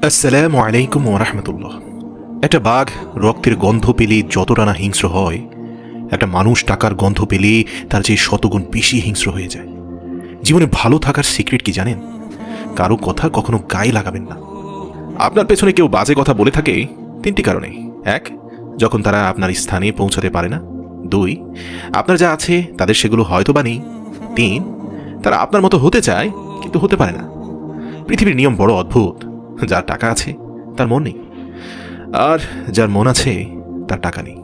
আসসালামু আলাইকুম ওয়া রাহমাতুল্লাহ। একটা বাঘ রক্তের গন্ধ পেলে যতটা না হিংস্র হয়, একটা মানুষ টাকার গন্ধ পেলে তার চেয়ে শতগুণ বেশি হিংস্র হয়ে যায়। জীবনে ভালো থাকার সিক্রেট কি জানেন? কারো কথা কখনো গায়ে লাগাবেন না। আপনার পেছনে কেউ বাজে কথা বলে থাকে তিনটি কারণে: এক, যখন তারা আপনার স্থানে পৌঁছাতে পারে না; দুই, আপনার যা আছে তাদের সেগুলো হয়তো বা নেই; তিন, তারা আপনার মতো হতে চায় কিন্তু হতে পারে না। পৃথিবীর নিয়ম বড় অদ্ভুত। যার টাকা আছে তার মন নেই, আর যার মন আছে তার টাকা নেই।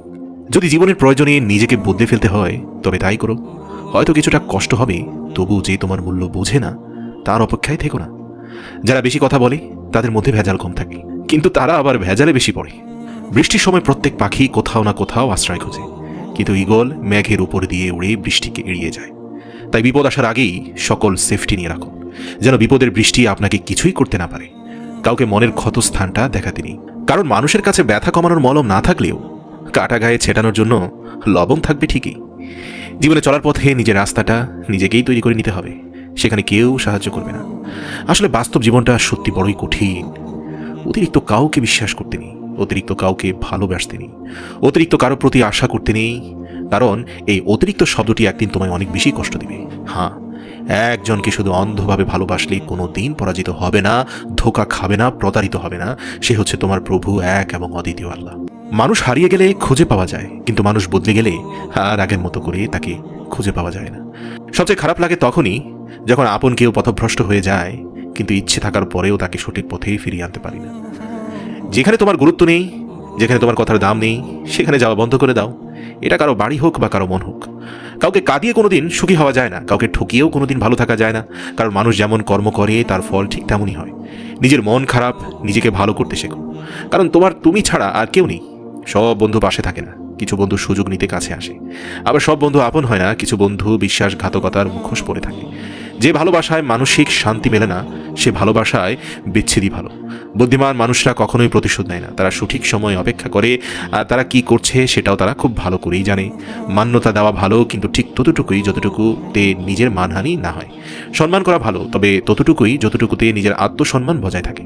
যদি জীবনের প্রয়োজনে নিজেকে বদলে ফেলতে হয় তবে তাই করো। হয়তো কিছুটা কষ্ট হবে, তবু যে তোমার মূল্য বোঝে না তার অপেক্ষায় থেকো না। যারা বেশি কথা বলে তাদের মধ্যে ভেজাল কম থাকে, কিন্তু তারা আবার ভেজালে বেশি পড়ে। বৃষ্টির সময় প্রত্যেক পাখি কোথাও না কোথাও আশ্রয় খোঁজে, কিন্তু ঈগল মেঘের উপর দিয়ে উড়ে বৃষ্টিকে এড়িয়ে যায়। তাই বিপদ আসার আগেই সকল সেফটি নিয়ে রাখুন, যেন বিপদের বৃষ্টি আপনাকে কিছুই করতে না পারে। কাউকে মনের ক্ষতস্থানটা দেখাতে নেই, কারণ মানুষের কাছে ব্যথা কমানোর মলম না থাকলেও কাটা গায়ে ছেটানোর জন্য লবণ থাকবে ঠিকই। জীবনে চলার পথে নিজের রাস্তাটা নিজেকেই তৈরি করে নিতে হবে, সেখানে কেউ সাহায্য করবে না। আসলে বাস্তব জীবনটা সত্যি বড়ই কঠিন। অতিরিক্ত কাউকে বিশ্বাস করতে নেই, অতিরিক্ত কাউকে ভালোবাসতে নেই, অতিরিক্ত কারো প্রতি আশা করতে নেই, কারণ এই অতিরিক্ত শব্দটি একদিন তোমায় অনেক বেশি কষ্ট দিবে। হ্যাঁ, একজনকে শুধু অন্ধভাবে ভালোবাসলে কোনো দিন পরাজিত হবে না, ধোঁকা খাবে না, প্রতারিত হবে না। সে হচ্ছে তোমার প্রভু, এক এবং অদ্বিতীয় আল্লাহ। মানুষ হারিয়ে গেলে খুঁজে পাওয়া যায়, কিন্তু মানুষ বদলে গেলে আর আগের মতো করে তাকে খুঁজে পাওয়া যায় না। সবচেয়ে খারাপ লাগে তখনই যখন আপন কেউ পথভ্রষ্ট হয়ে যায়, কিন্তু ইচ্ছে থাকার পরেও তাকে সঠিক পথেই ফিরিয়ে আনতে পারি না। যেখানে তোমার গুরুত্ব নেই, যেখানে তোমার কথার দাম নেই, সেখানে যাওয়া বন্ধ করে দাও। এটা কারো বাড়ি হোক বা কারো মন হোক। কাউকে কাঁদিয়ে কোনোদিন সুখী হওয়া যায় না, কাউকে ঠকিয়েও কোনোদিন ভালো থাকা যায় না। কারণ মানুষ যেমন কর্ম করে তার ফল ঠিক তেমনই হয়। নিজের মন খারাপ, নিজেকে ভালো করতে শেখো, কারণ তুমি ছাড়া আর কেউ নেই। সব বন্ধু পাশে থাকে না, কিছু বন্ধু সুযোগ নিতে কাছে আসে। আবার সব বন্ধু আপন হয় না, কিছু বন্ধু বিশ্বাসঘাতকতার মুখোশ পরে থাকে। যে ভালোবাসায় মানসিক শান্তি মেলে না, সে ভালোবাসায় বিচ্ছেদই ভালো। বুদ্ধিমান মানুষরা কখনোই প্রতিশোধ নেয় না, তারা সঠিক সময় অপেক্ষা করে, আর তারা কি করছে সেটাও তারা খুব ভালো করেই জানে। মান্যতা দেওয়া ভালো, কিন্তু ঠিক ততটুকুই যতটুকুতে নিজের মানহানি না হয়। সম্মান করা ভালো, তবে ততটুকুই যতটুকুতে নিজের আত্মসম্মান বজায় থাকে।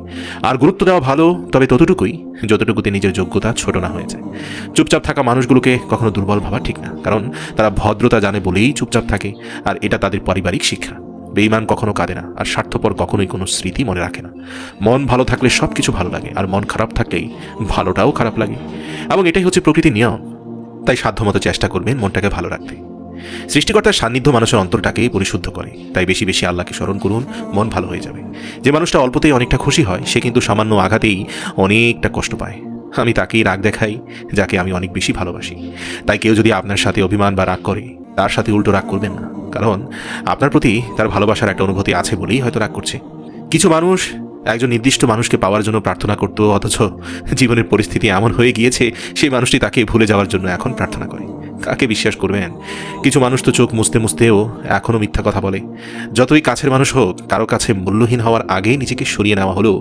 আর গুরুত্ব দেওয়া ভালো, তবে ততটুকুই যতটুকুতে নিজের যোগ্যতা ছোট না হয়ে যায়। চুপচাপ থাকা মানুষগুলোকে কখনো দুর্বল ভাবা ঠিক না, কারণ তারা ভদ্রতা জানে বলেই চুপচাপ থাকে, আর এটা তাদের পারিবারিক শিক্ষা। বেঈমান কখনো কাঁদে না, আর স্বার্থপর কখনোই কোনো স্মৃতি মনে রাখে না। মন ভালো থাকলে সব কিছু ভালো লাগে, আর মন খারাপ থাকলেই ভালোটাও খারাপ লাগে, এবং এটাই হচ্ছে প্রকৃতির নিয়ম। তাই সাধ্যমতো চেষ্টা করবেন মনটাকে ভালো রাখতে। সৃষ্টিকর্তার সান্নিধ্য মানুষের অন্তরটাকে পরিশুদ্ধ করে, তাই বেশি বেশি আল্লাহকে স্মরণ করুন, মন ভালো হয়ে যাবে। যে মানুষটা অল্পতেই অনেকটা খুশি হয়, সে কিন্তু সামান্য আঘাতেই অনেকটা কষ্ট পায়। আমি তাকেই রাগ দেখাই যাকে আমি অনেক বেশি ভালোবাসি। তাই কেউ যদি আপনার সাথে অভিমান বা রাগ করে, তার সাথে উল্টো রাগ করবেন না, কারণ আপনার প্রতি তার ভালোবাসার একটা অনুভূতি আছে বলেই হয়তো রাগ করছে। কিছু মানুষ একজন নির্দিষ্ট মানুষকে পাওয়ার জন্য প্রার্থনা করত, অথচ জীবনের পরিস্থিতি এমন হয়ে গিয়েছে সেই মানুষটি তাকে ভুলে যাওয়ার জন্য এখন প্রার্থনা করে। কাকে বিশ্বাস করবেন? কিছু মানুষ তো চোখ মুছতে মুছতেও এখনও মিথ্যা কথা বলে। যতই কাছের মানুষ হোক, কারো কাছে মূল্যহীন হওয়ার আগেই নিজেকে সরিয়ে নেওয়া হলো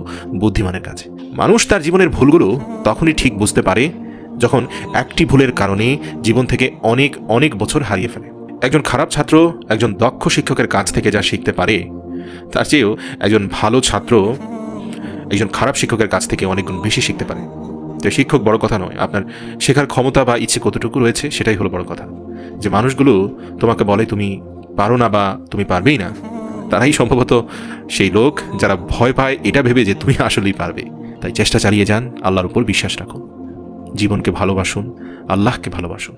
বুদ্ধিমানের কাছে। মানুষ তার জীবনের ভুলগুলো তখনই ঠিক বুঝতে পারে যখন একটি ভুলের কারণে জীবন থেকে অনেক অনেক বছর হারিয়ে ফেলে। একজন খারাপ ছাত্র একজন দক্ষ শিক্ষকের কাছ থেকে যা শিখতে পারে, তার চেয়েও একজন ভালো ছাত্র একজন খারাপ শিক্ষকের কাছ থেকে অনেক গুণ বেশি শিখতে পারে। তো শিক্ষক বড় কথা নয়, আপনার শেখার ক্ষমতা বা ইচ্ছে কতটুকু রয়েছে সেটাই হলো বড় কথা। যে মানুষগুলো তোমাকে বলে তুমি পারো না বা তুমি পারবেই না, তারাই সম্ভবত সেই লোক যারা ভয় পায় এটা ভেবে যে তুমি আসলেই পারবে। তাই চেষ্টা চালিয়ে যান, আল্লাহর উপর বিশ্বাস রাখুন, জীবনকে ভালোবাসুন, আল্লাহকে ভালোবাসুন।